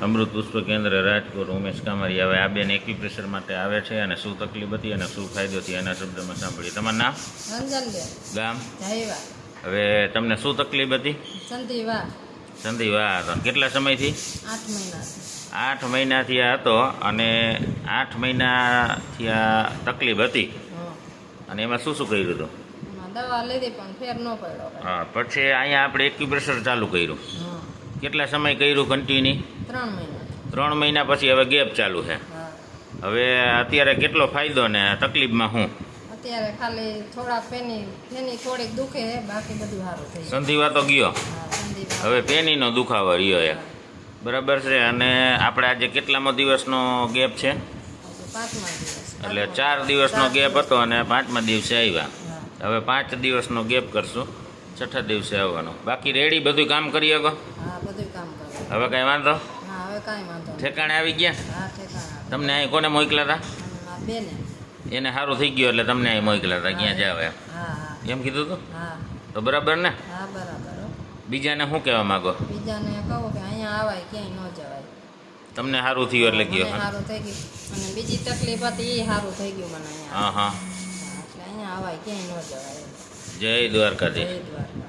અમૃત પુષ્પ કેન્દ્ર રાજકોટ ઉમેશ કામરી. હવે આ બેન એક્યુપ્રેશર માટે આવે છે અને શું તકલીફ હતી અને શું ફાયદો થયો એના શબ્દમાં સાંભળીએ. તમારું નામ? રંજનબેન ગામ? જયવા. હવે તમને શું તકલીફ હતી? સંધિવા. સંધિવા હતો. કેટલા સમયથી? 8 મહિનાથી. 8 મહિનાથી આ હતો અને 8 મહિનાથી આ તકલીફ હતી અને એમાં શું શું કર્યું હતું? એમાં દવા લીધી પણ ફેર ન પડ્યો. હા, પછી અહીંયા આપણે એક્યુપ્રેશર ચાલુ કર્યું. હા. કેટલા સમય કર્યું કન્ટિન્યુ? 3 મહિના. 3 મહિના પછી હવે ગેપ ચાલુ છે. હા. હવે અત્યારે કેટલો ફાયદો ને તકલીફમાં શું? અત્યારે ખાલી થોડા ફેની થોડીક દુખે છે, બાકી બધું સારું થઈ ગયું. સંધિવા તો ગયો, હા, સંધિવા. હવે પેનીનો દુખાવો રહ્યો એક. બરાબર છે. અને આપણે આજે કેટલામો દિવસનો ગેપ છે? આજે 5મા દિવસ. એટલે 4 દિવસનો ગેપ હતો અને 5મા દિવસે આવ્યા. હા. હવે 5 દિવસનો ગેપ કરશું, 6થા દિવસે આવવાનું. બાકી રેડી બધું કામ કરી શકો? હા, બધું કામ કરે. હવે કાંઈ વાંધો? હા, હવે કાંઈ વાંધો નહીં. ઠેકાણે આવી ગયા? હા, ઠેકાણા. તમને અહીં કોને મોકલ્યા હતા? આ બેને. એને સારું થઈ ગયું એટલે તમને અહીં મોકલ્યા હતા. ક્યાં જાવ એમ? હા, હા. એમ કીધું હતું? હા. તો બરાબર ને? હા, બરાબર હો. બીજાને શું કહેવા માગો? બીજાને કહું કે અહીંયા આવાય, ક્યાંય ન જવાય. તમને સારું થયું એટલે મને ગયો? હા સારું થઈ ગયું અને બીજી તકલીફ હતી એ સારું થઈ ગયું મને અહીંયા. હા. એટલે અહીંયા આવાય, ક્યાંય ન જવાય. જય દ્વારકાધીશ. જય દ્વારકા.